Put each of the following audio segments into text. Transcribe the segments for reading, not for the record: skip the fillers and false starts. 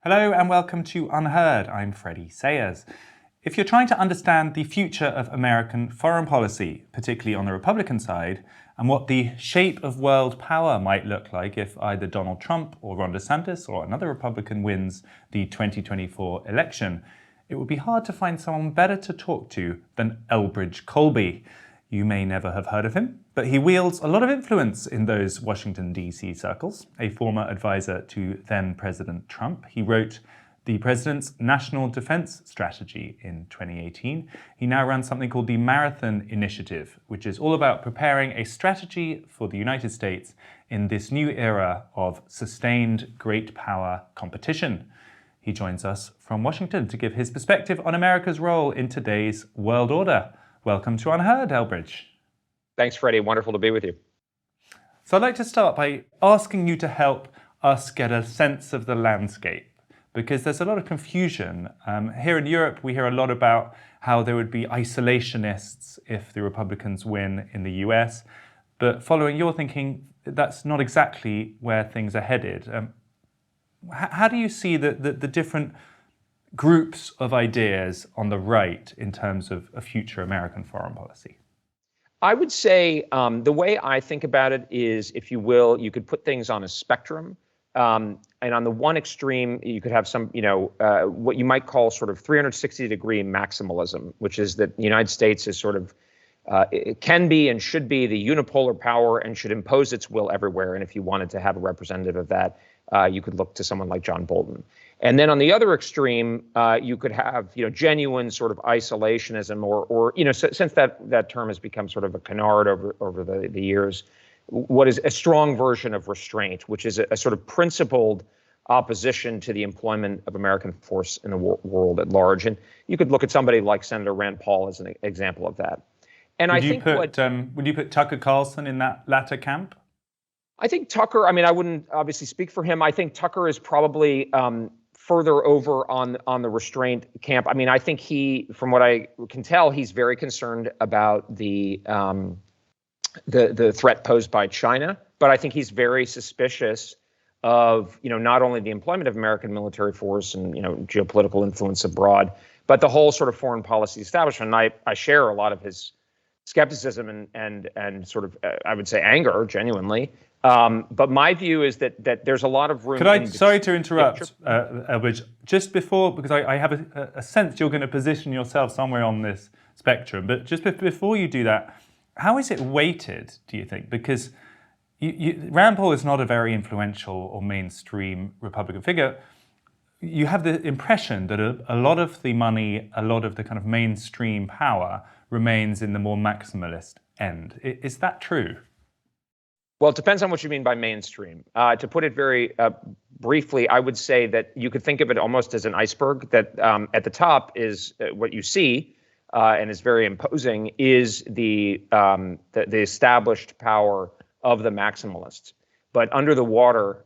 Hello and welcome to UnHerd. I'm Freddie Sayers. If you're trying to understand the future of American foreign policy, particularly on the Republican side, and what the shape of world power might look like if either Donald Trump or Ron DeSantis or another Republican wins the 2024 election, it would be hard to find someone better to talk to than Elbridge Colby. You may never have heard of him, but he wields a lot of influence in those Washington, D.C. circles. A former advisor to then-President Trump, he wrote the president's National Defense Strategy in 2018. He now runs something called the Marathon Initiative, which is all about preparing a strategy for the United States in this new era of sustained great power competition. He joins us from Washington to give his perspective on America's role in today's world order. Welcome to UnHerd, Elbridge. Thanks, Freddie. Wonderful to be with you. So I'd like to start by asking you to help us get a sense of the landscape, because there's a lot of confusion. Here in Europe, we hear a lot about how there would be isolationists if the Republicans win in the US. But following your thinking, that's not exactly where things are headed. How do you see the different groups of ideas on the right in terms of a future American foreign policy? I would say the way I think about it is, if you will, you could put things on a spectrum. And on the one extreme, you could have some, what you might call sort of 360-degree maximalism, which is that the United States is sort of, it can be and should be the unipolar power and should impose its will everywhere. And if you wanted to have a representative of that, you could look to someone like John Bolton. And then on the other extreme, you could have, genuine sort of isolationism, or since that term has become sort of a canard over the years, what is a strong version of restraint, which is a sort of principled opposition to the employment of American force in the world at large. And you could look at somebody like Senator Rand Paul as an example of that. And would you put Tucker Carlson in that latter camp? I think Tucker, I wouldn't obviously speak for him. I think Tucker is probably further over on the restraint camp. I think from what I can tell, he's very concerned about the threat posed by China. But I think he's very suspicious of, not only the employment of American military force and, geopolitical influence abroad, but the whole sort of foreign policy establishment. And I share a lot of his skepticism and sort of, I would say, anger, genuinely. But my view is that there's a lot of room. Sorry to interrupt, Elbridge, just before, because I have a sense you're going to position yourself somewhere on this spectrum. But just before you do that, how is it weighted, do you think? Because Rand Paul is not a very influential or mainstream Republican figure. You have the impression that a lot of the money, a lot of the kind of mainstream power remains in the more maximalist end. Is that true? Well, it depends on what you mean by mainstream. To put it very briefly, I would say that you could think of it almost as an iceberg, that at the top is what you see and is very imposing, is the established power of the maximalists. But under the water,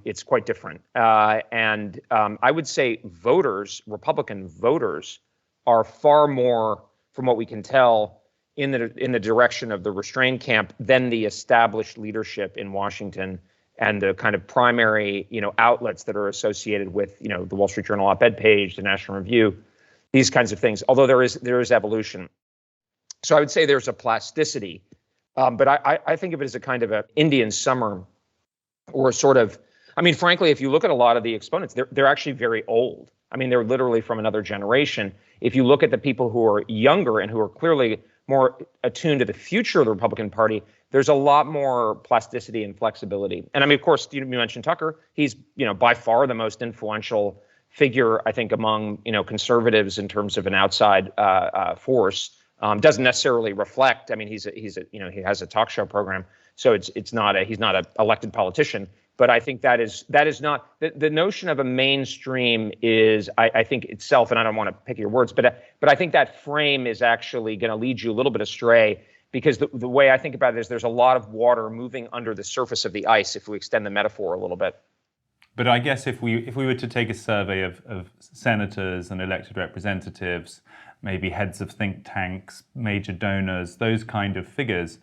it's quite different. And I would say Republican voters, are far more, from what we can tell, in the direction of the restrained camp than the established leadership in Washington and the kind of primary, outlets that are associated with, the Wall Street Journal op-ed page, the National Review, these kinds of things. Although there is evolution, so I would say there's a plasticity, but I think of it as a kind of an Indian summer, or sort of. Frankly, if you look at a lot of the exponents, they're actually very old. They're literally from another generation. If you look at the people who are younger and who are clearly more attuned to the future of the Republican Party, there's a lot more plasticity and flexibility. And of course, you mentioned Tucker. He's, by far the most influential figure, I think, among, conservatives in terms of an outside force. Doesn't necessarily reflect. He has a talk show program, so he's not an elected politician. But I think that is not the notion of a mainstream is, I think itself, and I don't want to pick your words, but I think that frame is actually going to lead you a little bit astray, because the way I think about it is there's a lot of water moving under the surface of the ice, if we extend the metaphor a little bit. But I guess if we were to take a survey of senators and elected representatives, maybe heads of think tanks, major donors, those kind of figures,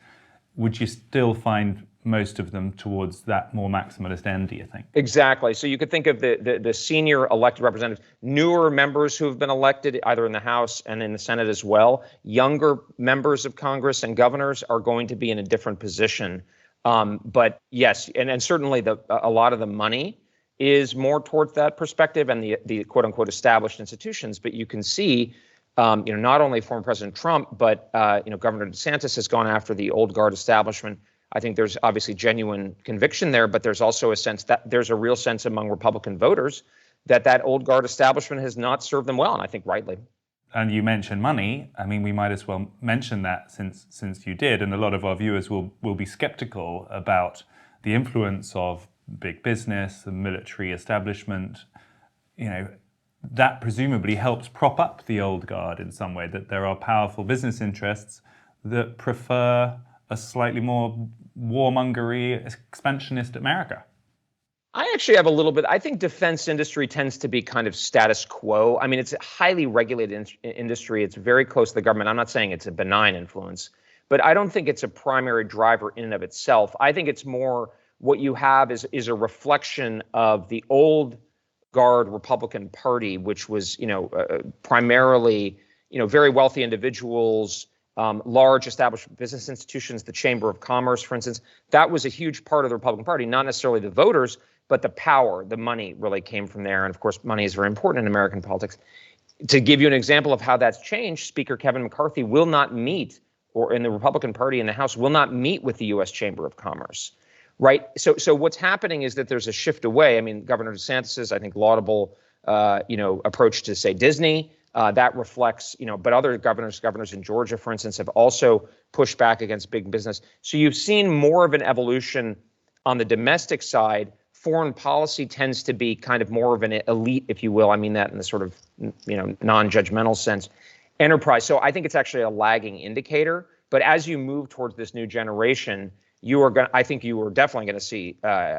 would you still find most of them towards that more maximalist end, do you think? Exactly. So you could think of the senior elected representatives, newer members who have been elected either in the House and in the Senate as well. Younger members of Congress and governors are going to be in a different position. But yes, and certainly a lot of the money is more towards that perspective and the quote unquote established institutions. But you can see, not only former President Trump, but Governor DeSantis has gone after the old guard establishment. I think there's obviously genuine conviction there, but there's also a sense that there's a real sense among Republican voters that old guard establishment has not served them well, and I think rightly. And you mentioned money. I mean, we might as well mention that since you did, and a lot of our viewers will be skeptical about the influence of big business, the military establishment. That presumably helps prop up the old guard in some way, that there are powerful business interests that prefer a slightly more warmongery, expansionist America. I actually have a little bit. I think defense industry tends to be kind of status quo. I mean, it's a highly regulated industry. It's very close to the government. I'm not saying it's a benign influence, but I don't think it's a primary driver in and of itself. I think it's more what you have is a reflection of the old guard Republican Party, which was, primarily, very wealthy individuals, large established business institutions, the Chamber of Commerce, for instance. That was a huge part of the Republican Party, not necessarily the voters, but the power, the money really came from there. And of course, money is very important in American politics. To give you an example of how that's changed, Speaker Kevin McCarthy will not meet, or in the Republican Party in the House, will not meet with the U.S. Chamber of Commerce. Right. So what's happening is that there's a shift away. I mean, Governor DeSantis, I think, laudable, approach to, say, Disney. That reflects, but other governors in Georgia, for instance, have also pushed back against big business. So you've seen more of an evolution on the domestic side. Foreign policy tends to be kind of more of an elite, if you will. I mean that in the sort of, non-judgmental sense, enterprise. So I think it's actually a lagging indicator. But as you move towards this new generation, I think you are definitely going to see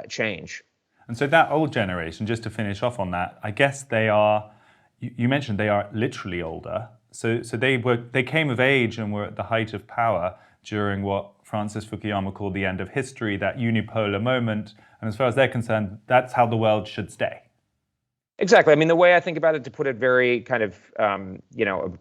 change. And so that old generation, just to finish off on that, I guess they are. You mentioned they are literally older. So they came of age and were at the height of power during what Francis Fukuyama called the end of history, that unipolar moment. And as far as they're concerned, that's how the world should stay. Exactly. I mean, the way I think about it, to put it very kind of,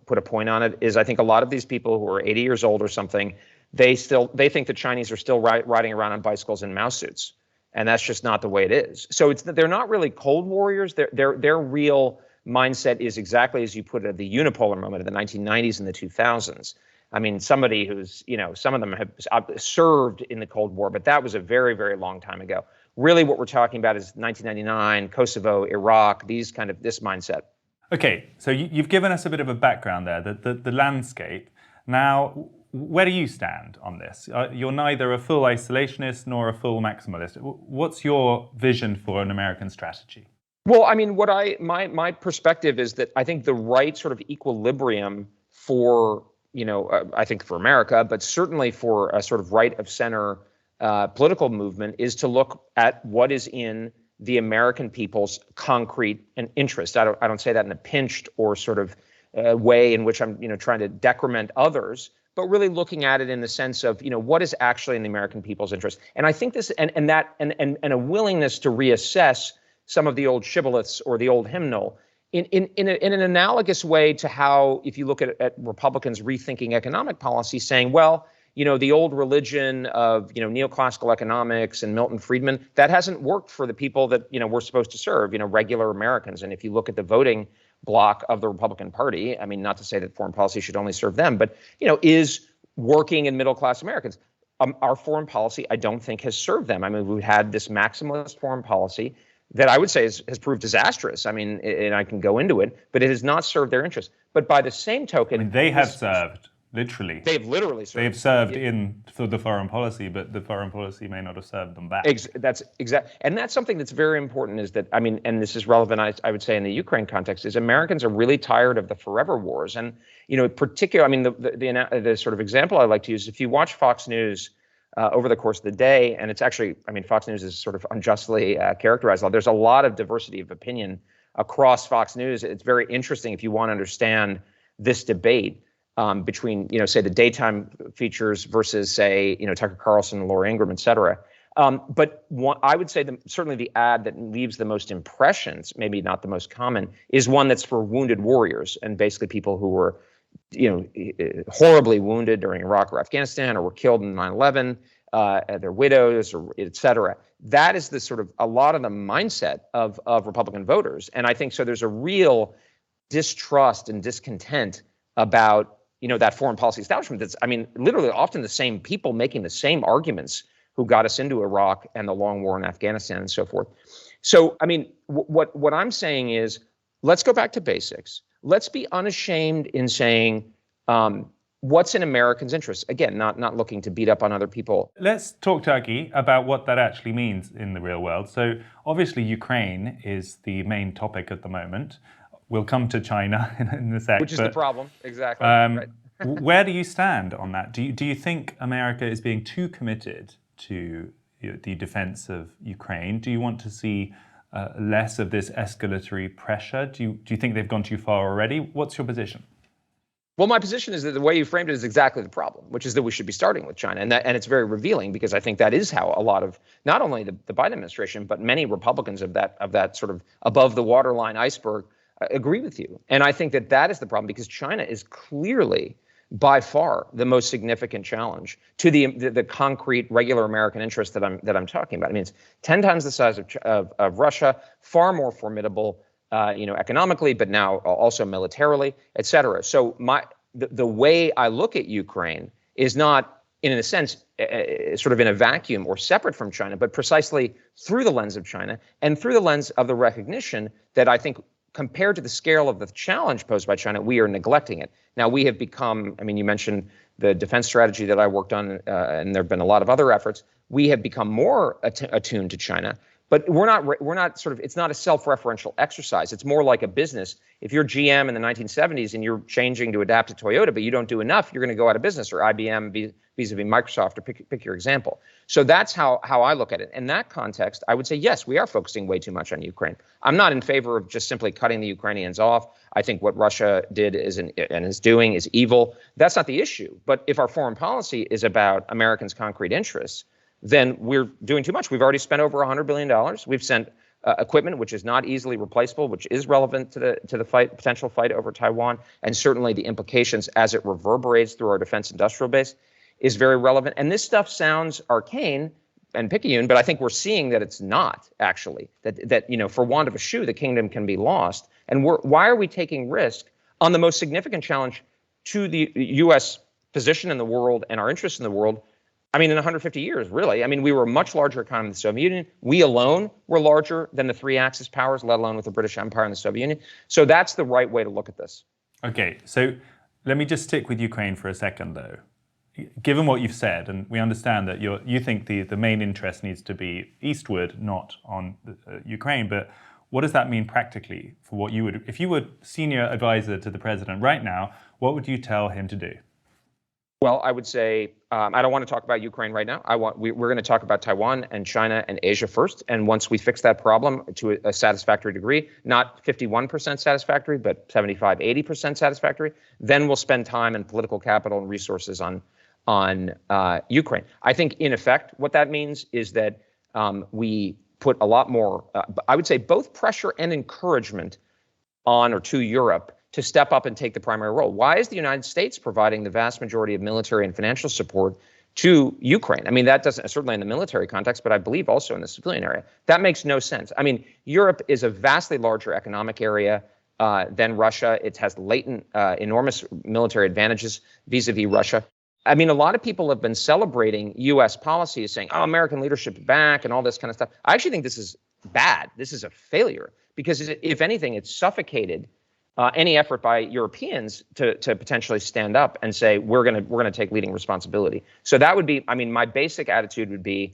put a point on it, is I think a lot of these people who are 80 years old or something, they think the Chinese are still riding around on bicycles in mouse suits. And that's just not the way it is. So they're not really Cold Warriors. Their real mindset is exactly as you put it, the unipolar moment of the 1990s and the 2000s. I mean, somebody who's, some of them have served in the Cold War, but that was a very, very long time ago. Really what we're talking about is 1999, Kosovo, Iraq, this mindset. Okay, so you've given us a bit of a background there, the landscape. Now, where do you stand on this? You're neither a full isolationist nor a full maximalist. What's your vision for an American strategy? Well, I mean, my perspective is that I think the right sort of equilibrium for, I think for America, but certainly for a sort of right of center political movement is to look at what is in the American people's concrete and interest. I don't say that in a pinched or sort of way in which I'm, trying to decrement others, but really looking at it in the sense of, what is actually in the American people's interest. And I think this and a willingness to reassess some of the old shibboleths or the old hymnal in an analogous way to how, if you look at Republicans rethinking economic policy, saying, well, the old religion of, neoclassical economics and Milton Friedman, that hasn't worked for the people that, we're supposed to serve, regular Americans. And if you look at the voting bloc of the Republican Party, I mean, not to say that foreign policy should only serve them, but, is working and middle class Americans. Our foreign policy, I don't think, has served them. I mean, we've had this maximalist foreign policy that I would say has proved disastrous. I mean, and I can go into it, but it has not served their interests. But by the same token, they have served. Literally. They've literally served. They've served for the foreign policy, but the foreign policy may not have served them back. That's exact. And that's something that's very important is that, I mean, and this is relevant, I would say, in the Ukraine context, is Americans are really tired of the forever wars. And, particularly, I mean, the sort of example I like to use, if you watch Fox News over the course of the day, and it's actually, I mean, Fox News is sort of unjustly characterized. There's a lot of diversity of opinion across Fox News. It's very interesting if you want to understand this debate. between, say the daytime features versus, say, Tucker Carlson and Laura Ingraham, et cetera. But I would say certainly the ad that leaves the most impressions, maybe not the most common, is one that's for wounded warriors and basically people who were, horribly wounded during Iraq or Afghanistan or were killed in 9/11, their widows, or et cetera. That is the sort of a lot of the mindset of Republican voters. And I think so there's a real distrust and discontent about, that foreign policy establishment. That's, literally often the same people making the same arguments who got us into Iraq and the long war in Afghanistan and so forth. So, what I'm saying is, let's go back to basics. Let's be unashamed in saying what's in Americans' interests. Again, not looking to beat up on other people. Let's talk, Turkey, about what that actually means in the real world. So obviously Ukraine is the main topic at the moment. We'll come to China in a sec. Which is the problem, exactly. Right. Where do you stand on that? Do you think America is being too committed to the defense of Ukraine? Do you want to see less of this escalatory pressure? Do you think they've gone too far already? What's your position? Well, my position is that the way you framed it is exactly the problem, which is that we should be starting with China. And it's very revealing, because I think that is how a lot of not only the Biden administration, but many Republicans of that sort of above the waterline iceberg agree with you. And I think that is the problem, because China is clearly by far the most significant challenge to the concrete regular American interest that I'm talking about. I mean, it's 10 times the size of Russia, far more formidable, economically, but now also militarily, et cetera. So the way I look at Ukraine is not, in a sense, sort of in a vacuum or separate from China, but precisely through the lens of China and through the lens of the recognition that I think, compared to the scale of the challenge posed by China, we are neglecting it. Now, we have become, you mentioned the defense strategy that I worked on, and there have been a lot of other efforts. We have become more attuned to China, but we're not sort of, it's not a self-referential exercise. It's more like a business. If you're GM in the 1970s and you're changing to adapt to Toyota, but you don't do enough, you're going to go out of business, or IBM vis-a-vis Microsoft, or pick your example. So that's how I look at it. In that context, I would say, yes, we are focusing way too much on Ukraine. I'm not in favor of just simply cutting the Ukrainians off. I think what Russia did and is doing is evil. That's not the issue. But if our foreign policy is about Americans' concrete interests, then we're doing too much. We've already spent over $100 billion. We've sent equipment which is not easily replaceable, which is relevant to the potential fight over Taiwan, and certainly the implications as it reverberates through our defense industrial base is very relevant. And this stuff sounds arcane and picayune, but I think we're seeing that it's not actually, that for want of a shoe, the kingdom can be lost. And why are we taking risk on the most significant challenge to the U.S. position in the world and our interests in the world? In 150 years, really. We were a much larger economy than the Soviet Union. We alone were larger than the three Axis powers, let alone with the British Empire and the Soviet Union. So that's the right way to look at this. Okay, so let me just stick with Ukraine for a second, though. Given what you've said, and we understand that you think the main interest needs to be eastward, not on Ukraine, but what does that mean practically for what you would, if you were senior advisor to the president right now, what would you tell him to do? Well, I would say I don't want to talk about Ukraine right now. We're going to talk about Taiwan and China and Asia first. And once we fix that problem to a satisfactory degree, not 51% satisfactory, but 75, 80% satisfactory, then we'll spend time and political capital and resources on Ukraine. I think, in effect, what that means is that we put a lot more, I would say, both pressure and encouragement on or to Europe to step up and take the primary role. Why is the United States providing the vast majority of military and financial support to Ukraine? That doesn't, certainly in the military context, but I believe also in the civilian area. That makes no sense. Europe is a vastly larger economic area than Russia. It has latent, enormous military advantages vis-a-vis Russia. A lot of people have been celebrating U.S. policies, saying, oh, American leadership back and all this kind of stuff. I actually think this is bad. This is a failure, because if anything, it's suffocated any effort by Europeans to potentially stand up and say, we're gonna take leading responsibility. So that would be, my basic attitude would be,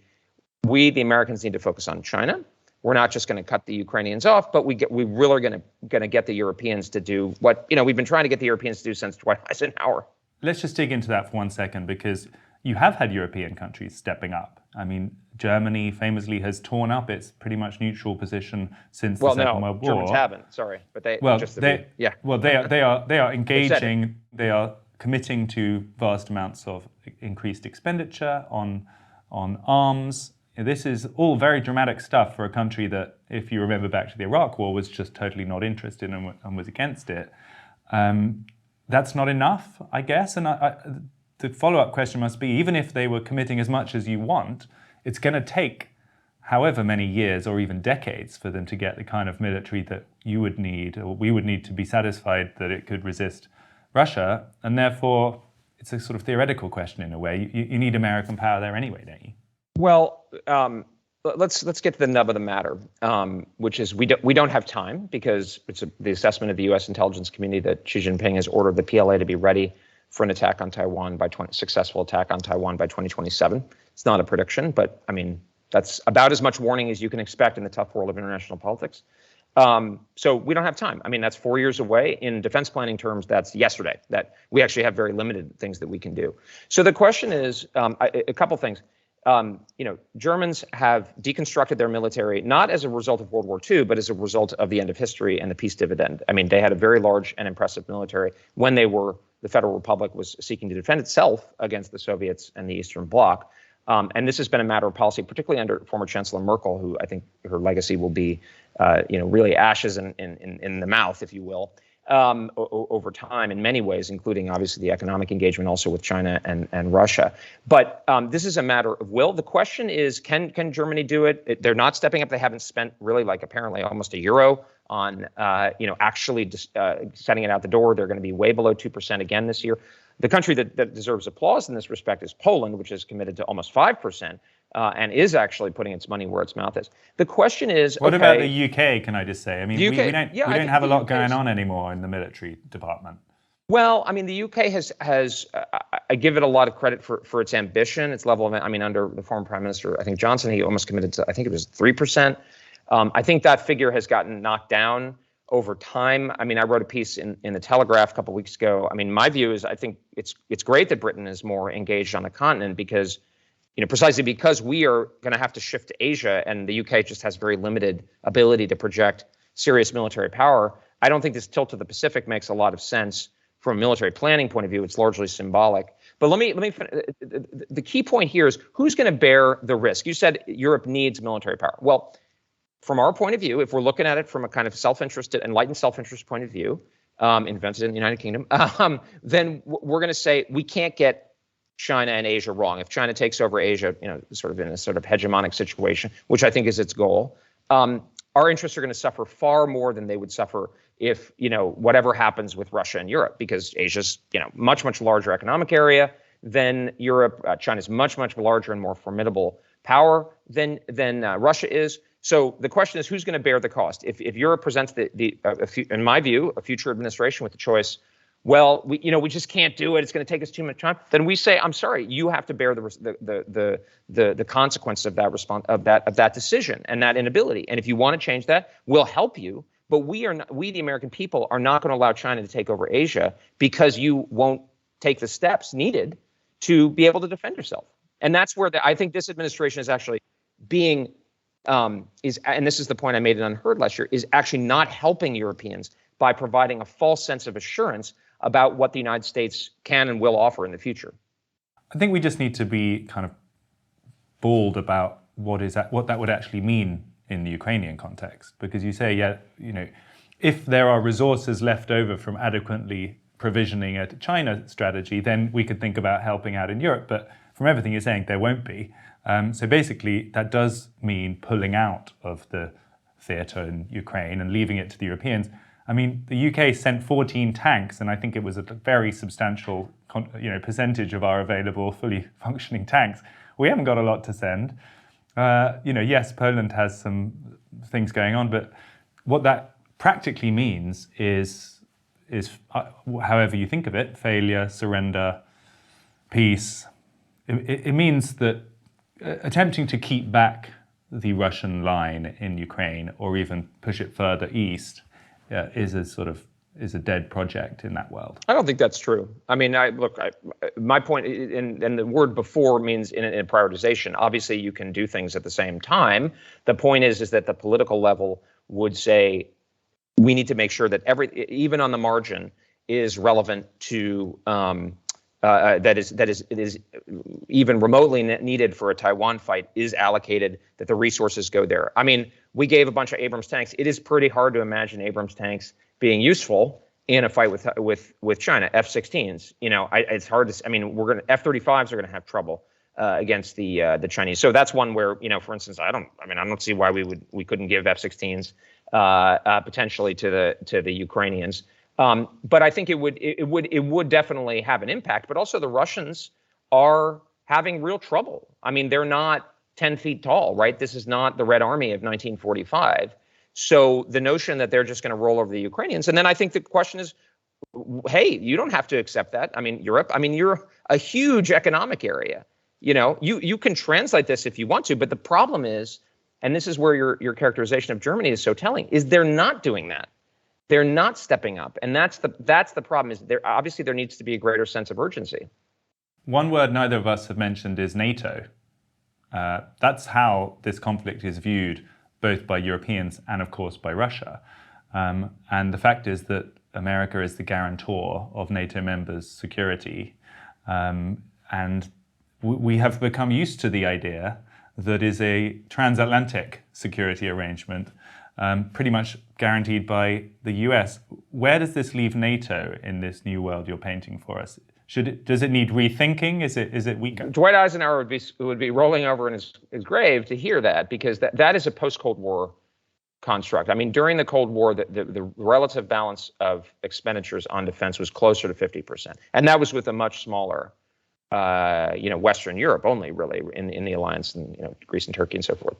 we, the Americans, need to focus on China. We're not just going to cut the Ukrainians off, but we really are going to get the Europeans to do what we've been trying to get the Europeans to do since Dwight Eisenhower. Let's just dig into that for 1 second, because you have had European countries stepping up. Germany famously has torn up its pretty much neutral position since the Second World War. Germans haven't. Sorry, but they are engaging. They are committing to vast amounts of increased expenditure on arms. This is all very dramatic stuff for a country that, if you remember back to the Iraq War, was just totally not interested and was against it. That's not enough, I guess. And the follow-up question must be, even if they were committing as much as you want, it's going to take however many years or even decades for them to get the kind of military that you would need, or we would need, to be satisfied that it could resist Russia. And therefore, it's a sort of theoretical question in a way. You need American power there anyway, don't you? Well, let's get to the nub of the matter, which is we don't have time, because it's the assessment of the U.S. intelligence community that Xi Jinping has ordered the PLA to be ready for an attack on Taiwan successful attack on Taiwan by 2027. It's not a prediction, but I mean, that's about as much warning as you can expect in the tough world of international politics. So we don't have time. I mean, that's 4 years away. In defense planning terms, that's yesterday. That we actually have very limited things that we can do. So the question is a couple things. Germans have deconstructed their military, not as a result of World War II, but as a result of the end of history and the peace dividend. I mean, they had a very large and impressive military when the Federal Republic was seeking to defend itself against the Soviets and the Eastern Bloc. And this has been a matter of policy, particularly under former Chancellor Merkel, who I think her legacy will be, really ashes in the mouth, if you will, over time in many ways, including obviously the economic engagement also with China and Russia. But this is a matter of will. The question is, can Germany do it? They're not stepping up. They haven't spent really, like, apparently almost €1 on, actually sending it out the door. They're going to be way below 2% again this year. The country that deserves applause in this respect is Poland, which is committed to almost 5% and is actually putting its money where its mouth is. The question is, what about the UK, can I just say? I mean, we don't have a lot going on anymore in the military department. Well, I mean, the UK has I give it a lot of credit for its ambition, its level of, I mean, under the former Prime Minister, I think Johnson, he almost committed to, I think it was 3%. I think that figure has gotten knocked down over time. I mean, I wrote a piece in the Telegraph a couple of weeks ago. I mean, my view is I think it's great that Britain is more engaged on the continent because, precisely because we are going to have to shift to Asia, and the UK just has very limited ability to project serious military power. I don't think this tilt to the Pacific makes a lot of sense from a military planning point of view. It's largely symbolic. But let me. The key point here is who's going to bear the risk. You said Europe needs military power. Well, from our point of view, if we're looking at it from a kind of self-interested, enlightened self-interest point of view, invented in the United Kingdom, then we're going to say we can't get China and Asia wrong. If China takes over Asia, sort of in a sort of hegemonic situation, which I think is its goal, our interests are going to suffer far more than they would suffer if, whatever happens with Russia and Europe, because Asia's, much, much larger economic area than Europe. China's much, much larger and more formidable power than Russia is. So the question is, who's going to bear the cost? If Europe presents in my view, a future administration with the choice, well, we just can't do it. It's going to take us too much time. Then we say, I'm sorry, you have to bear the consequence of that decision and that inability. And if you want to change that, we'll help you. But we, the American people, are not going to allow China to take over Asia because you won't take the steps needed to be able to defend yourself. And that's where I think this administration is actually being. And this is the point I made in UnHerd last year, is actually not helping Europeans by providing a false sense of assurance about what the United States can and will offer in the future. I think we just need to be kind of bald about what that would actually mean in the Ukrainian context. Because you say, if there are resources left over from adequately provisioning a China strategy, then we could think about helping out in Europe. But from everything you're saying, there won't be. So basically, that does mean pulling out of the theatre in Ukraine and leaving it to the Europeans. I mean, the UK sent 14 tanks, and I think it was a very substantial percentage of our available fully functioning tanks. We haven't got a lot to send. Yes, Poland has some things going on, but what that practically means is however you think of it, failure, surrender, peace. It means that attempting to keep back the Russian line in Ukraine or even push it further east is a dead project in that world. I don't think that's true. I mean, my point, and the word before means in prioritization. Obviously, you can do things at the same time. The point is that the political level would say we need to make sure that even on the margin, is relevant to that is even remotely needed for a Taiwan fight is allocated, that the resources go there. I mean, we gave a bunch of Abrams tanks. It is pretty hard to imagine Abrams tanks being useful in a fight with China. F-16s, it's hard to. I mean, F-35s are going to have trouble against the Chinese. So that's one where, for instance, I don't see why we couldn't give F-16s potentially to the Ukrainians. But I think it would definitely have an impact. But also the Russians are having real trouble. I mean, they're not 10 feet tall, right? This is not the Red Army of 1945. So the notion that they're just going to roll over the Ukrainians. And then I think the question is, hey, you don't have to accept that. I mean, Europe, you're a huge economic area. You can translate this if you want to. But the problem is, and this is where your characterization of Germany is so telling, is they're not doing that. They're not stepping up. And that's the problem, is there needs to be a greater sense of urgency. One word neither of us have mentioned is NATO. That's how this conflict is viewed, both by Europeans and, of course, by Russia. And the fact is that America is the guarantor of NATO members' security. And we have become used to the idea that is a transatlantic security arrangement, pretty much guaranteed by the US. Where does this leave NATO in this new world you're painting for us? Does it need rethinking? Is it weaker? Dwight Eisenhower would be rolling over in his grave to hear that, because that is a post-Cold War construct. I mean, during the Cold War, the relative balance of expenditures on defense was closer to 50%, and that was with a much smaller, Western Europe only, really, in the alliance, and Greece and Turkey and so forth.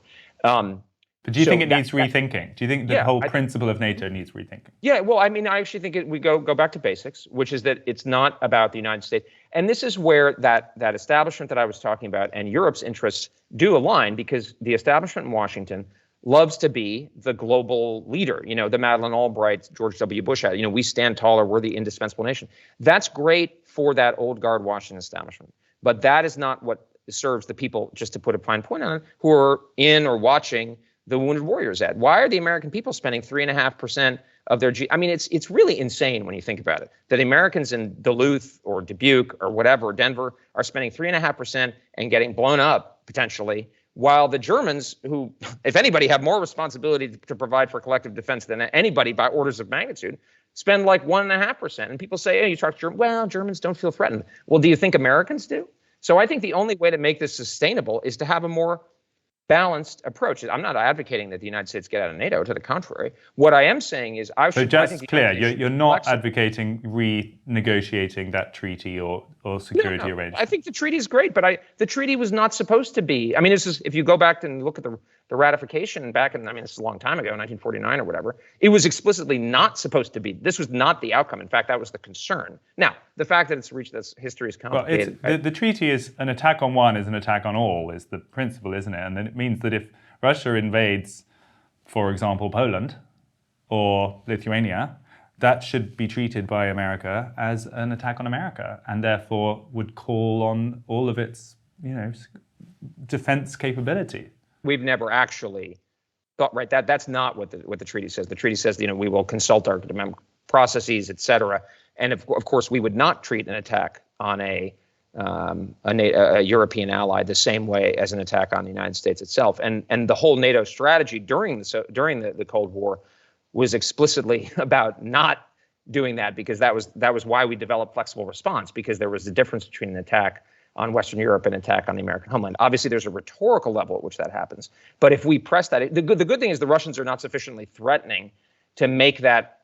But do you think it needs rethinking? Do you think the whole principle of NATO needs rethinking? Yeah, well, I actually think we go back to basics, which is that it's not about the United States. And this is where that establishment that I was talking about and Europe's interests do align, because the establishment in Washington loves to be the global leader. The Madeleine Albright, George W. Bush had, we stand taller, we're the indispensable nation. That's great for that old guard Washington establishment. But that is not what serves the people, just to put a fine point on it, who are in or watching the Wounded Warriors ad. Why are the American people spending 3.5% of their it's really insane when you think about it, that Americans in Duluth or Dubuque or whatever, Denver, are spending 3.5% and getting blown up potentially, while the Germans, who, if anybody, have more responsibility to provide for collective defense than anybody by orders of magnitude, spend like 1.5%. And people say, hey, you talk to Germans, well, Germans don't feel threatened. Well, do you think Americans do? So I think the only way to make this sustainable is to have a more balanced approach. I'm not advocating that the United States get out of NATO. To the contrary, what I am saying is So just clear, you're not advocating renegotiating that treaty or security arrangement. I think the treaty is great, but the treaty was not supposed to be. This is, if you go back and look at the ratification back in, this is a long time ago, 1949 or whatever, it was explicitly not supposed to be. This was not the outcome. In fact, that was the concern. Now, the fact that it's reached this history is complicated. Well, the treaty is an attack on one is an attack on all, is the principle, isn't it? And then it means that if Russia invades, for example, Poland or Lithuania, that should be treated by America as an attack on America, and therefore would call on all of its, defense capability. We've never actually thought, right? That's not what the treaty says. The treaty says, we will consult our processes, et cetera, and of course we would not treat an attack on a European ally the same way as an attack on the United States itself. And the whole NATO strategy during the Cold War was explicitly about not doing that, because that was why we developed flexible response, because there was a difference between an attack on Western Europe and an attack on the American homeland. Obviously, there's a rhetorical level at which that happens. But if we press that, the good thing is the Russians are not sufficiently threatening to make that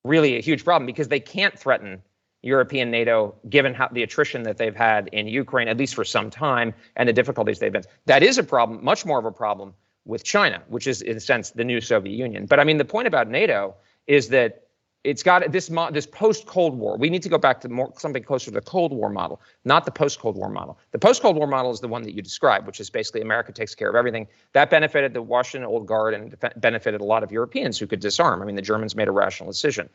really a huge problem, because they can't threaten European NATO, given the attrition that they've had in Ukraine, at least for some time, and the difficulties they've been. That is a problem, much more of a problem with China, which is, in a sense, the new Soviet Union. But the point about NATO is that it's got this post-Cold War. We need to go back to something closer to the Cold War model, not the post-Cold War model. The post-Cold War model is the one that you described, which is basically America takes care of everything. That benefited the Washington Old Guard and benefited a lot of Europeans who could disarm. The Germans made a rational decision.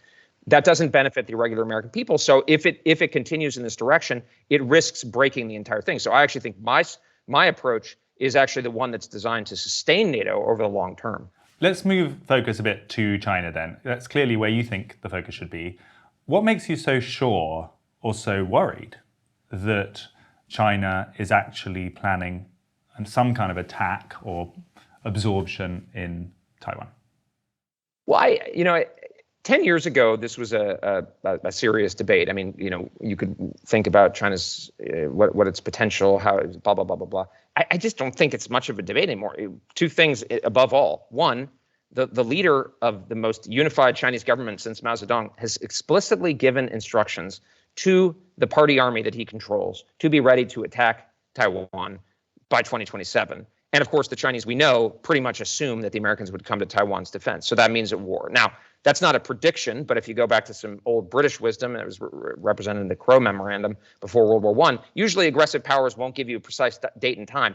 That doesn't benefit the regular American people. So if it continues in this direction, it risks breaking the entire thing. So I actually think my approach is actually the one that's designed to sustain NATO over the long term. Let's move focus a bit to China then. That's clearly where you think the focus should be. What makes you so sure or so worried that China is actually planning some kind of attack or absorption in Taiwan? Well, 10 years ago, this was a serious debate. I mean, you could think about China's, what its potential, how blah, blah, blah, blah, blah. I just don't think it's much of a debate anymore. Two things above all. One, the leader of the most unified Chinese government since Mao Zedong has explicitly given instructions to the party army that he controls to be ready to attack Taiwan by 2027. And of course, the Chinese, we know, pretty much assume that the Americans would come to Taiwan's defense. So that means a war. Now, that's not a prediction, but if you go back to some old British wisdom, and it was represented in the Crow Memorandum before World War I, usually aggressive powers won't give you a precise date and time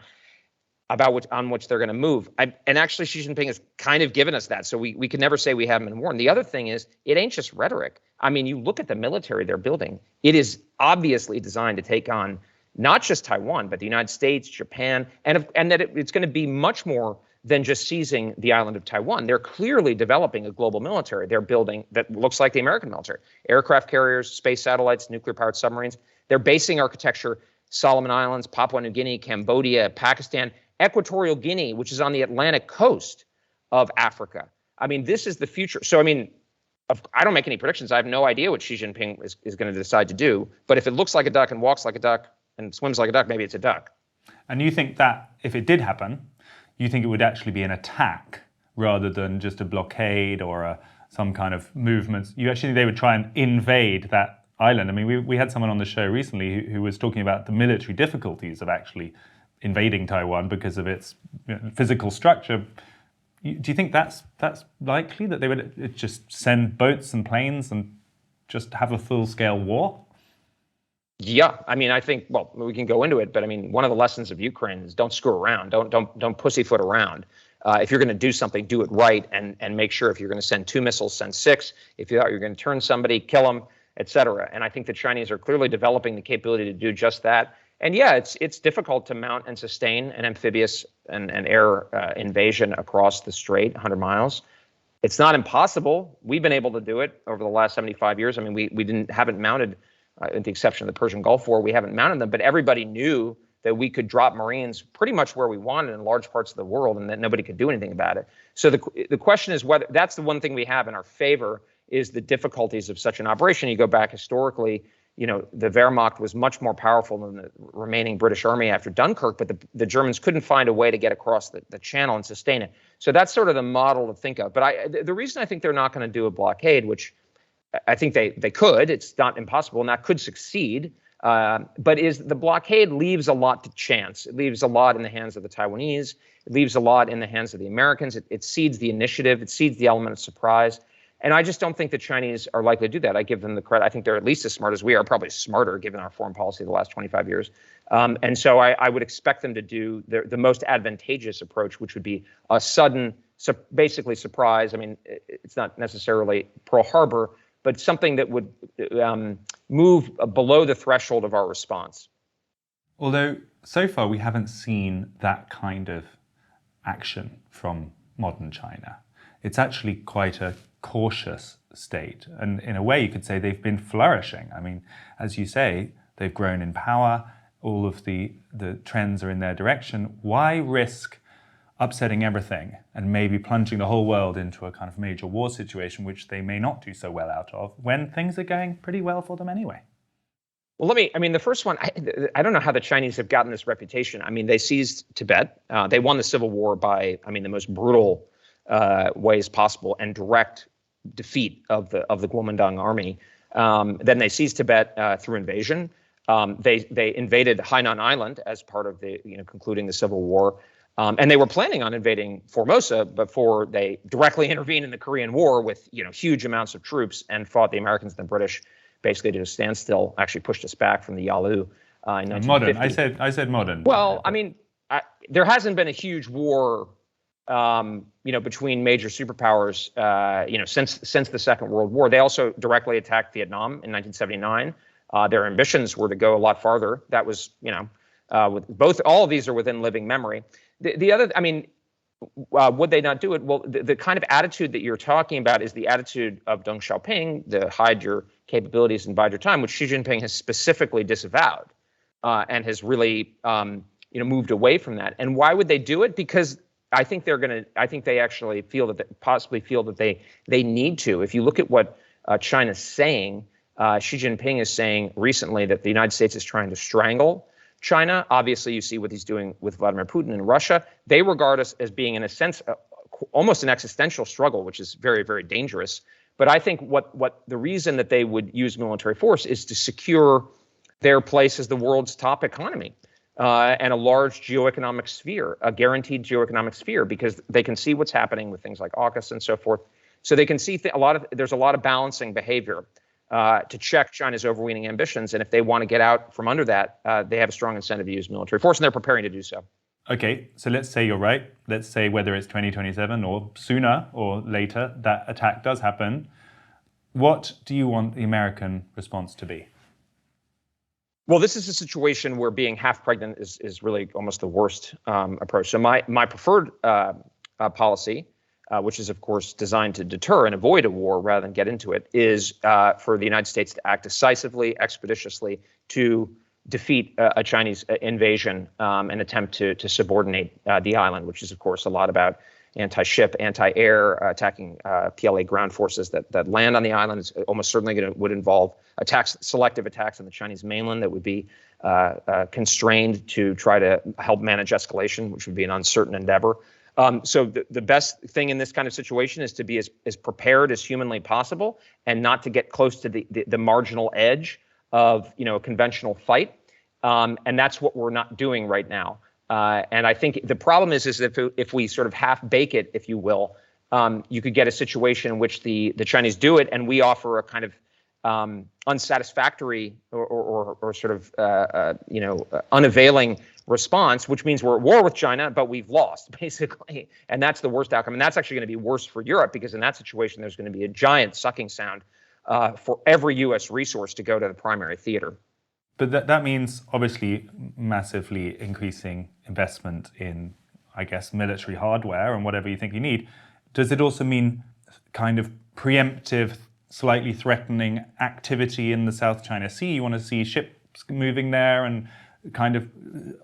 on which they're going to move. And actually, Xi Jinping has kind of given us that. So we can never say we haven't been warned. The other thing is, it ain't just rhetoric. I mean, you look at the military they're building. It is obviously designed to take on not just Taiwan, but the United States, Japan, and that it's going to be much more than just seizing the island of Taiwan. They're clearly developing a global military. They're building that looks like the American military. Aircraft carriers, space satellites, nuclear-powered submarines. They're basing architecture, Solomon Islands, Papua New Guinea, Cambodia, Pakistan, Equatorial Guinea, which is on the Atlantic coast of Africa. I mean, this is the future. So, I mean, I don't make any predictions. I have no idea what Xi Jinping is going to decide to do. But if it looks like a duck and walks like a duck and swims like a duck, maybe it's a duck. And you think that if it did happen, you think it would actually be an attack rather than just a blockade or some kind of movement? You actually think they would try and invade that island? I mean, we had someone on the show recently who was talking about the military difficulties of actually invading Taiwan because of its physical structure. Do you think that's likely, that they would just send boats and planes and just have a full-scale war? Yeah, I mean, I think, well, we can go into it, but I mean, one of the lessons of Ukraine is don't screw around, don't pussyfoot around. If you're going to do something, do it right, and make sure if you're going to send 2 missiles, send 6. If you thought you're going to turn somebody, kill them, etc. And I think the Chinese are clearly developing the capability to do just that. And yeah, it's difficult to mount and sustain an amphibious and air invasion across the strait, 100 miles. It's not impossible. We've been able to do it over the last 75 years. I mean, we haven't mounted, with the exception of the Persian Gulf War, we haven't mounted them, but everybody knew that we could drop Marines pretty much where we wanted in large parts of the world, and that nobody could do anything about it. So the question is whether that's the one thing we have in our favor is the difficulties of such an operation. You go back historically, the Wehrmacht was much more powerful than the remaining British army after Dunkirk, but the Germans couldn't find a way to get across the channel and sustain it. So that's sort of the model to think of. But the reason I think they're not going to do a blockade, which I think they could, it's not impossible, and that could succeed, but is the blockade leaves a lot to chance. It leaves a lot in the hands of the Taiwanese. It leaves a lot in the hands of the Americans. It cedes the initiative. It cedes the element of surprise. And I just don't think the Chinese are likely to do that. I give them the credit. I think they're at least as smart as we are, probably smarter given our foreign policy the last 25 years. And so I would expect them to do the most advantageous approach, which would be a sudden, basically surprise. I mean, it's not necessarily Pearl Harbor, but something that would move below the threshold of our response. Although so far we haven't seen that kind of action from modern China. It's actually quite a cautious state. And in a way, you could say they've been flourishing. I mean, as you say, they've grown in power. All of the trends are in their direction. Why risk upsetting everything and maybe plunging the whole world into a kind of major war situation, which they may not do so well out of, when things are going pretty well for them anyway? Well, the first one, I don't know how the Chinese have gotten this reputation. I mean, they seized Tibet. They won the civil war by, the most brutal ways possible and direct defeat of the Kuomintang army. Then they seized Tibet through invasion. They invaded Hainan Island as part of the concluding the civil war, and they were planning on invading Formosa before they directly intervened in the Korean War with huge amounts of troops and fought the Americans and the British basically to a standstill. Actually pushed us back from the Yalu in 1950. Modern. I said modern. Well, there hasn't been a huge war between major superpowers, since the Second World War. They also directly attacked Vietnam in 1979. Their ambitions were to go a lot farther. That was, with all of these are within living memory. The other, would they not do it? Well, the kind of attitude that you're talking about is the attitude of Deng Xiaoping, the hide your capabilities and bide your time, which Xi Jinping has specifically disavowed and has really moved away from that. And why would they do it? Because I think they actually feel that possibly feel that they need to. If you look at what China's saying, Xi Jinping is saying recently that the United States is trying to strangle China. Obviously, you see what he's doing with Vladimir Putin in Russia. They regard us as being, in a sense, almost an existential struggle, which is very, very dangerous. But I think what the reason that they would use military force is to secure their place as the world's top economy and a large geoeconomic sphere, a guaranteed geoeconomic sphere, because they can see what's happening with things like AUKUS and so forth. So they can see there's a lot of balancing behavior to check China's overweening ambitions. And if they want to get out from under that, they have a strong incentive to use military force, and they're preparing to do so. Okay, so let's say you're right. Let's say whether it's 2027 or sooner or later, that attack does happen. What do you want the American response to be? Well, this is a situation where being half pregnant is really almost the worst approach. So my preferred policy, which is, of course, designed to deter and avoid a war rather than get into it, is for the United States to act decisively, expeditiously to defeat a Chinese invasion and attempt to subordinate the island, which is, of course, a lot about anti-ship, anti-air, attacking PLA ground forces that land on the island. It's almost certainly would involve selective attacks on the Chinese mainland that would be constrained to try to help manage escalation, which would be an uncertain endeavor. So the best thing in this kind of situation is to be as prepared as humanly possible and not to get close to the marginal edge of a conventional fight. And that's what we're not doing right now. And I think the problem is if we sort of half bake it, if you will, you could get a situation in which the Chinese do it and we offer a kind of unsatisfactory or sort of unavailing response, which means we're at war with China, but we've lost, basically. And that's the worst outcome. And that's actually going to be worse for Europe, because in that situation, there's going to be a giant sucking sound for every U.S. resource to go to the primary theater. But that means, obviously, massively increasing investment in, I guess, military hardware and whatever you think you need. Does it also mean kind of preemptive, slightly threatening activity in the South China Sea? You want to see ships moving there and kind of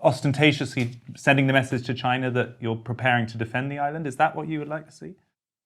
ostentatiously sending the message to China that you're preparing to defend the island? Is that what you would like to see?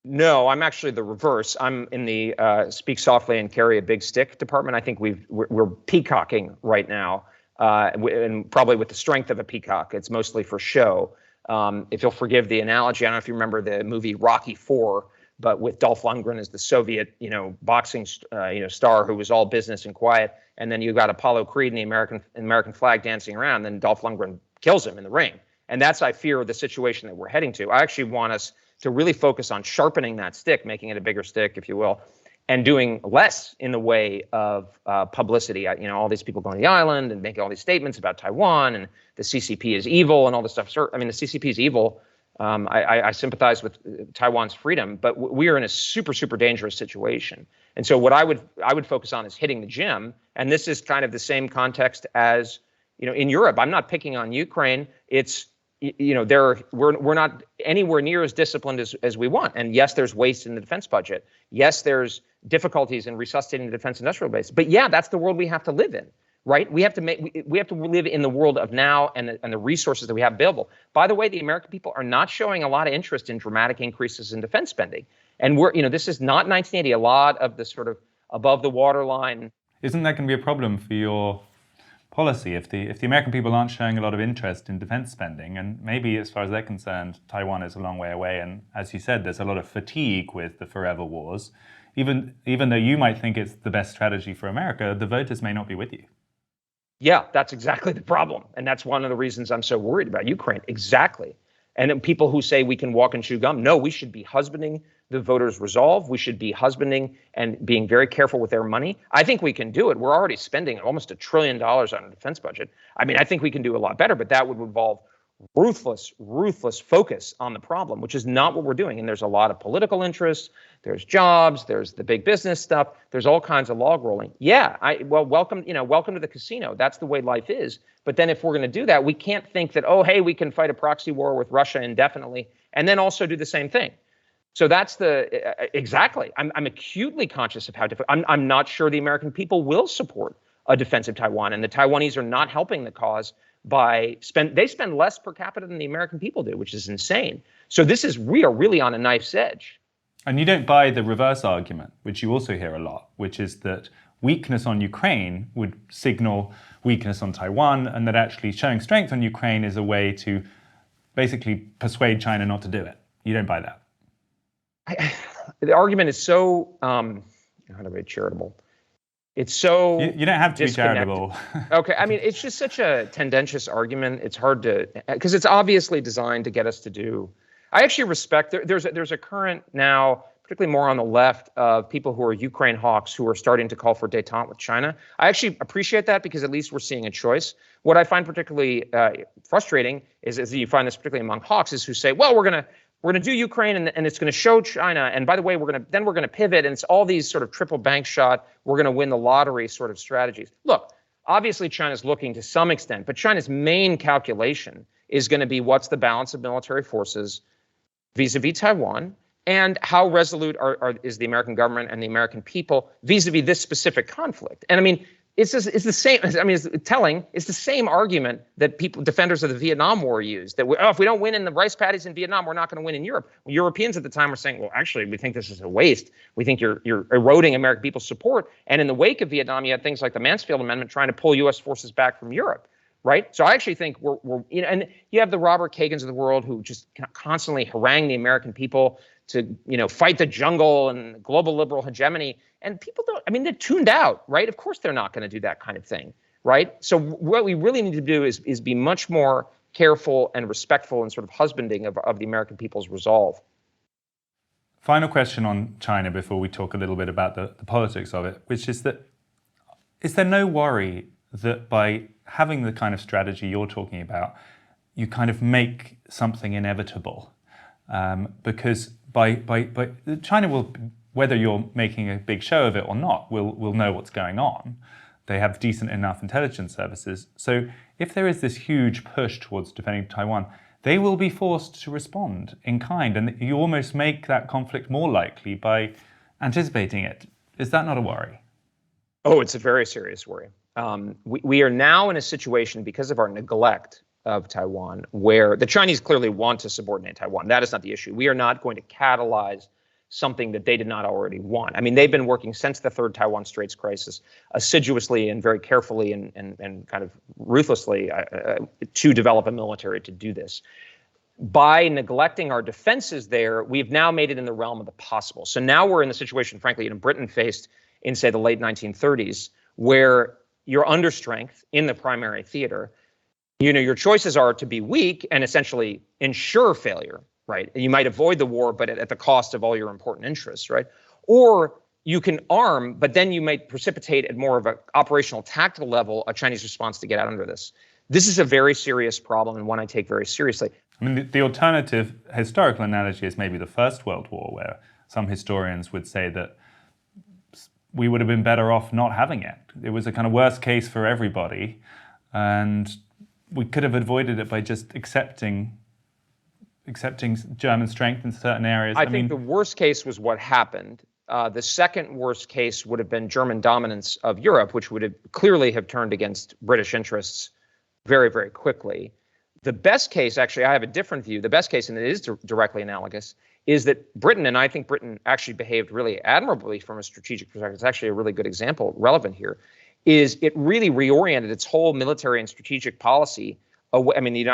No, I'm actually the reverse. I'm in the speak softly and carry a big stick department. I think we're peacocking right now, and probably with the strength of a peacock. It's mostly for show. If you'll forgive the analogy, I don't know if you remember the movie Rocky IV, but with Dolph Lundgren as the Soviet, boxing, star who was all business and quiet, and then you got Apollo Creed and the American flag dancing around. Then Dolph Lundgren kills him in the ring, and that's, I fear, the situation that we're heading to. I actually want us to really focus on sharpening that stick, making it a bigger stick, if you will, and doing less in the way of publicity. All these people going to the island and making all these statements about Taiwan and the CCP is evil and all this stuff. I mean, the CCP is evil. I sympathize with Taiwan's freedom, but we are in a super, super dangerous situation. And so what I would focus on is hitting the gym. And this is kind of the same context as, in Europe. I'm not picking on Ukraine. It's, we're not anywhere near as disciplined as we want. And yes, there's waste in the defense budget. Yes, there's difficulties in resuscitating the defense industrial base. But yeah, that's the world we have to live in, right? We have to live in the world of now and the resources that we have available. By the way, the American people are not showing a lot of interest in dramatic increases in defense spending. And this is not 1980. A lot of the sort of above the waterline. Isn't that going to be a problem for your policy if the American people aren't showing a lot of interest in defense spending? And maybe, as far as they're concerned, Taiwan is a long way away. And as you said, there's a lot of fatigue with the forever wars. Even though you might think it's the best strategy for America, the voters may not be with you. Yeah, that's exactly the problem. And that's one of the reasons I'm so worried about Ukraine. Exactly. And then people who say we can walk and chew gum. No, we should be husbanding the voters' resolve. We should be husbanding and being very careful with their money. I think we can do it. We're already spending almost $1 trillion on a defense budget. I mean, I think we can do a lot better, but that would involve ruthless focus on the problem, which is not what we're doing. And there's a lot of political interests. There's jobs. There's the big business stuff. There's all kinds of log rolling. Yeah, welcome to the casino. That's the way life is. But then if we're going to do that, we can't think that, oh, hey, we can fight a proxy war with Russia indefinitely and then also do the same thing. So that's exactly. I'm acutely conscious of how difficult. I'm not sure the American people will support a defense of Taiwan, and the Taiwanese are not helping the cause they spend less per capita than the American people do, which is insane. So we are really on a knife's edge. And you don't buy the reverse argument, which you also hear a lot, which is that weakness on Ukraine would signal weakness on Taiwan, and that actually showing strength on Ukraine is a way to basically persuade China not to do it. You don't buy that. The argument is so, how to be charitable. It's so you don't have to be charitable. Okay, I mean, it's just such a tendentious argument. It's hard to, because it's obviously designed to get us to do. I actually respect, there's a current now, particularly more on the left, of people who are Ukraine hawks who are starting to call for détente with China. I actually appreciate that because at least we're seeing a choice. What I find particularly frustrating is you find this particularly among hawks, is who say, well, we're going to do Ukraine and it's going to show China. And by the way, we're going to pivot. And it's all these sort of triple bank shot, we're going to win the lottery sort of strategies. Look, obviously China's looking to some extent, but China's main calculation is going to be what's the balance of military forces vis-a-vis Taiwan, and how resolute is the American government and the American people vis-a-vis this specific conflict. And I mean, it's the same. I mean, it's telling. It's the same argument that defenders of the Vietnam War used. That if we don't win in the rice paddies in Vietnam, we're not going to win in Europe. Europeans at the time were saying, well, actually, we think this is a waste. We think you're eroding American people's support. And in the wake of Vietnam, you had things like the Mansfield Amendment trying to pull U.S. forces back from Europe. Right. So I actually think and you have the Robert Kagans of the world who just constantly harangue the American people to, fight the jungle and global liberal hegemony. And people they're tuned out. Right. Of course, they're not going to do that kind of thing. Right. So what we really need to do is be much more careful and respectful and sort of husbanding of the American people's resolve. Final question on China before we talk a little bit about the politics of it, which is that, is there no worry that by having the kind of strategy you're talking about, you kind of make something inevitable? Because by China will, whether you're making a big show of it or not, will know what's going on. They have decent enough intelligence services. So if there is this huge push towards defending Taiwan, they will be forced to respond in kind. And you almost make that conflict more likely by anticipating it. Is that not a worry? Oh, it's a very serious worry. We are now in a situation, because of our neglect of Taiwan, where the Chinese clearly want to subordinate Taiwan. That is not the issue. We are not going to catalyze something that they did not already want. I mean, they've been working since the third Taiwan Straits crisis assiduously and very carefully and kind of ruthlessly to develop a military to do this. By neglecting our defenses there, we've now made it in the realm of the possible. So now we're in the situation, frankly, Britain faced in, say, the late 1930s, where you're under strength in the primary theater. Your choices are to be weak and essentially ensure failure, right? You might avoid the war, but at the cost of all your important interests, right? Or you can arm, but then you might precipitate at more of an operational tactical level a Chinese response to get out under this. This is a very serious problem and one I take very seriously. I mean, the alternative historical analogy is maybe the First World War, where some historians would say that we would have been better off not having it. It was a kind of worst case for everybody, and we could have avoided it by just accepting German strength in certain areas. I think the worst case was what happened. The second worst case would have been German dominance of Europe, which would have clearly have turned against British interests very, very quickly. The best case, actually, I have a different view. The best case, and it is directly analogous, is that Britain, and I think Britain actually behaved really admirably from a strategic perspective. It's actually a really good example relevant here, is it really reoriented its whole military and strategic policy away. I mean,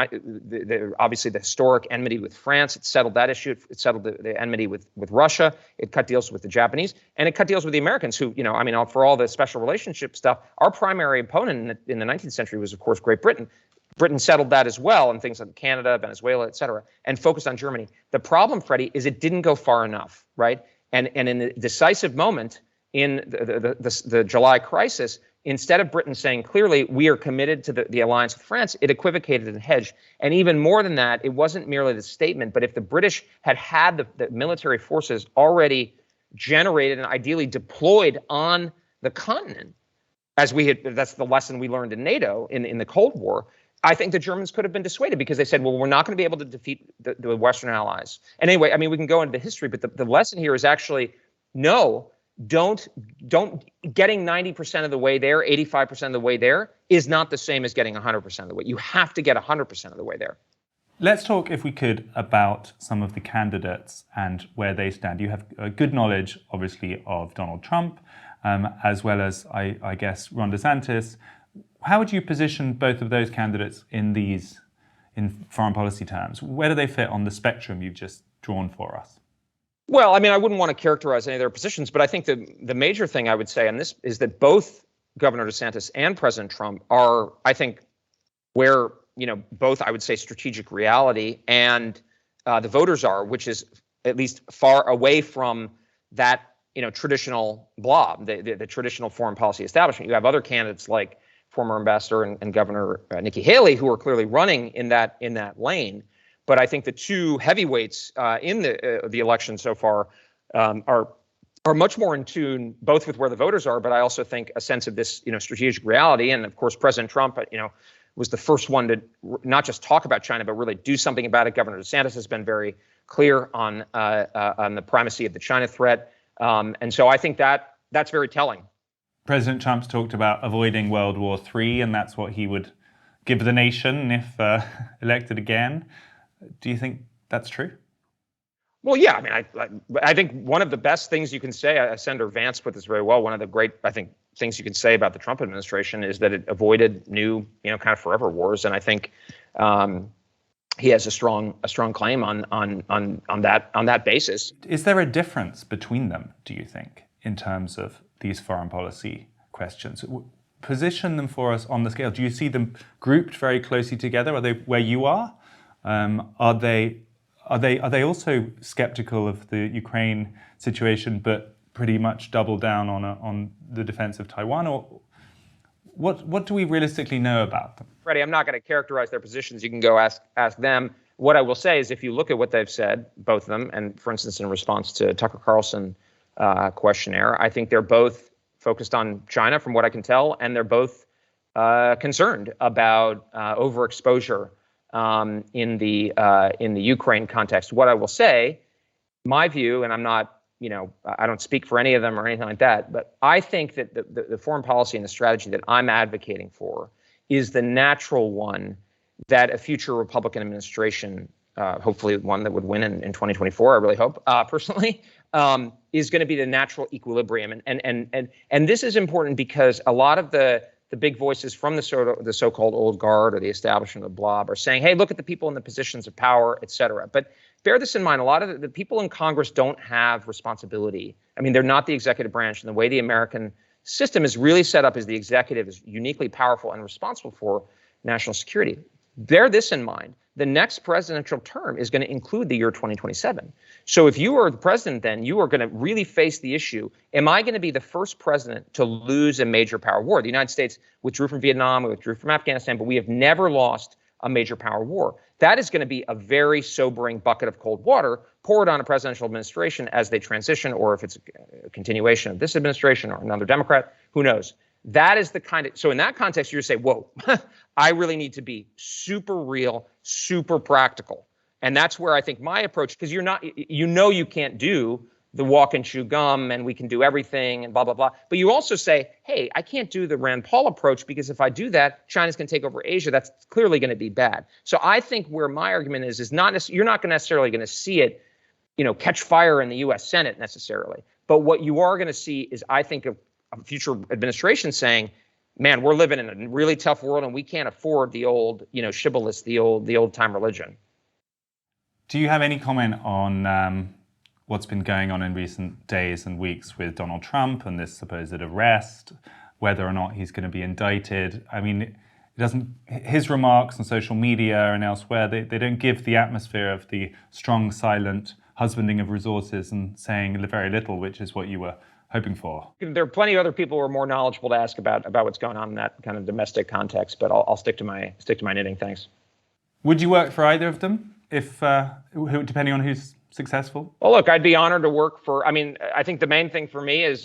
obviously the historic enmity with France, it settled that issue. It settled the enmity with Russia. It cut deals with the Japanese, and it cut deals with the Americans who, for all the special relationship stuff, our primary opponent in the 19th century was, of course, Great Britain. Britain settled that as well, and things like Canada, Venezuela, et cetera, and focused on Germany. The problem, Freddie, is it didn't go far enough, right? And in the decisive moment in the July crisis, instead of Britain saying clearly we are committed to the alliance with France, it equivocated and hedged. And even more than that, it wasn't merely the statement, but if the British had the military forces already generated and ideally deployed on the continent, as that's the lesson we learned in NATO in the Cold War, I think the Germans could have been dissuaded because they said, well, we're not going to be able to defeat the Western allies. And anyway, I mean, we can go into history, but the lesson here is actually, no, don't getting 90% of the way there, 85% of the way there is not the same as getting 100% of the way. You have to get 100% of the way there. Let's talk, if we could, about some of the candidates and where they stand. You have a good knowledge, obviously, of Donald Trump, as well as, I guess, Ron DeSantis. How would you position both of those candidates in foreign policy terms? Where do they fit on the spectrum you've just drawn for us? Well, I mean, I wouldn't want to characterize any of their positions, but I think the major thing I would say on this is that both Governor DeSantis and President Trump are, I think, where, both, I would say, strategic reality and the voters are, which is at least far away from that, traditional blob, the traditional foreign policy establishment. You have other candidates like former ambassador and Governor Nikki Haley, who are clearly running in that lane. But I think the two heavyweights in the election so far are much more in tune, both with where the voters are, but I also think a sense of this, strategic reality. And of course, President Trump, was the first one to not just talk about China, but really do something about it. Governor DeSantis has been very clear on the primacy of the China threat, and so I think that's very telling. President Trump's talked about avoiding World War III, and that's what he would give the nation if elected again. Do you think that's true? Well, yeah. I mean, I think one of the best things you can say, Senator Vance put this very well, one of the great, I think, things you can say about the Trump administration is that it avoided new, kind of forever wars. And I think he has a strong claim on that basis. Is there a difference between them, do you think, in terms of these foreign policy questions? Position them for us on the scale. Do you see them grouped very closely together? Are they where you are? Are they also skeptical of the Ukraine situation, but pretty much double down on the defense of Taiwan? Or what do we realistically know about them? Freddie, I'm not going to characterize their positions. You can go ask them. What I will say is, if you look at what they've said, both of them, and for instance, in response to Tucker Carlson questionnaire, I think they're both focused on China, from what I can tell, and they're both concerned about overexposure in the Ukraine context. What I will say, my view, and I'm not, I don't speak for any of them or anything like that, but I think that the foreign policy and the strategy that I'm advocating for is the natural one that a future Republican administration, hopefully one that would win in 2024, I really hope, personally, is going to be the natural equilibrium. And this is important because a lot of the big voices from the so-called old guard or the establishment of the blob are saying, hey, look at the people in the positions of power, et cetera. But bear this in mind, a lot of the people in Congress don't have responsibility. I mean, they're not the executive branch. And the way the American system is really set up is the executive is uniquely powerful and responsible for national security. Bear this in mind. The next presidential term is going to include the year 2027. So if you are the president, then you are going to really face the issue. Am I going to be the first president to lose a major power war? The United States withdrew from Vietnam, we withdrew from Afghanistan, but we have never lost a major power war. That is going to be a very sobering bucket of cold water poured on a presidential administration as they transition, or if it's a continuation of this administration or another Democrat, who knows? That is the kind of, so in that context, you say, whoa, I really need to be super real, super practical. And that's where I think my approach, because you can't do the walk and chew gum and we can do everything and blah, blah, blah. But you also say, hey, I can't do the Rand Paul approach because if I do that, China's going to take over Asia. That's clearly going to be bad. So I think where my argument is not, you're not necessarily going to see it, catch fire in the U.S. Senate necessarily. But what you are going to see is, I think, a future administration saying, man, we're living in a really tough world and we can't afford the old, shibboleth, the old time religion. Do you have any comment on what's been going on in recent days and weeks with Donald Trump and this supposed arrest, whether or not he's going to be indicted? I mean, his remarks on social media and elsewhere, they don't give the atmosphere of the strong, silent husbanding of resources and saying very little, which is what you were hoping for. There are plenty of other people who are more knowledgeable to ask about what's going on in that kind of domestic context, but I'll stick to my knitting. Thanks. Would you work for either of them, if depending on who's successful? Well, look, I'd be honored to work for. I mean, I think the main thing for me is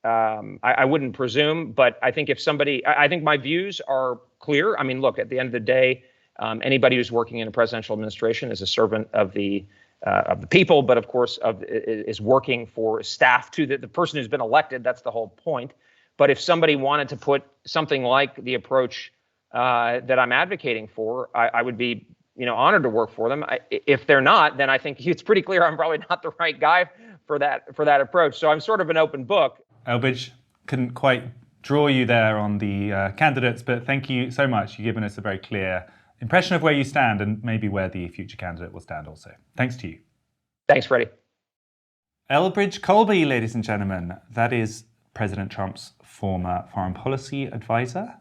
I wouldn't presume, but I think I think my views are clear. I mean, look, at the end of the day, anybody who's working in a presidential administration is a servant of the people, but of course is working for staff to the person who's been elected. That's the whole point. But if somebody wanted to put something like the approach that I'm advocating for, I would be honored to work for them. If they're not, then I think it's pretty clear I'm probably not the right guy for that approach. So I'm sort of an open book. Elbridge, couldn't quite draw you there on the candidates, but thank you so much. You've given us a very clear impression of where you stand and maybe where the future candidate will stand also. Thanks to you. Thanks, Freddie. Elbridge Colby, ladies and gentlemen. That is President Trump's former foreign policy advisor.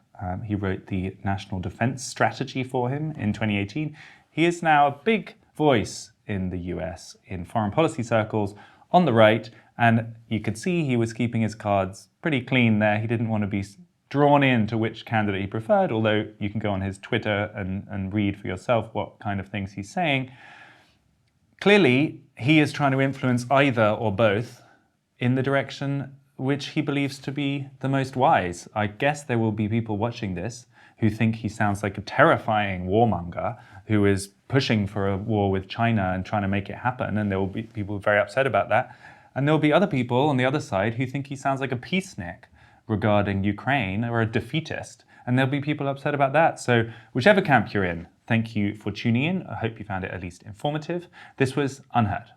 He wrote the National Defense Strategy for him in 2018. He is now a big voice in the US in foreign policy circles on the right, and you could see he was keeping his cards pretty clean there. He didn't want to be drawn into which candidate he preferred, although you can go on his Twitter and read for yourself what kind of things he's saying. Clearly, he is trying to influence either or both in the direction which he believes to be the most wise. I guess there will be people watching this who think he sounds like a terrifying warmonger who is pushing for a war with China and trying to make it happen, and there will be people very upset about that. And there will be other people on the other side who think he sounds like a peacenik regarding Ukraine or a defeatist, and there'll be people upset about that. So whichever camp you're in, thank you for tuning in. I hope you found it at least informative. This was UnHerd.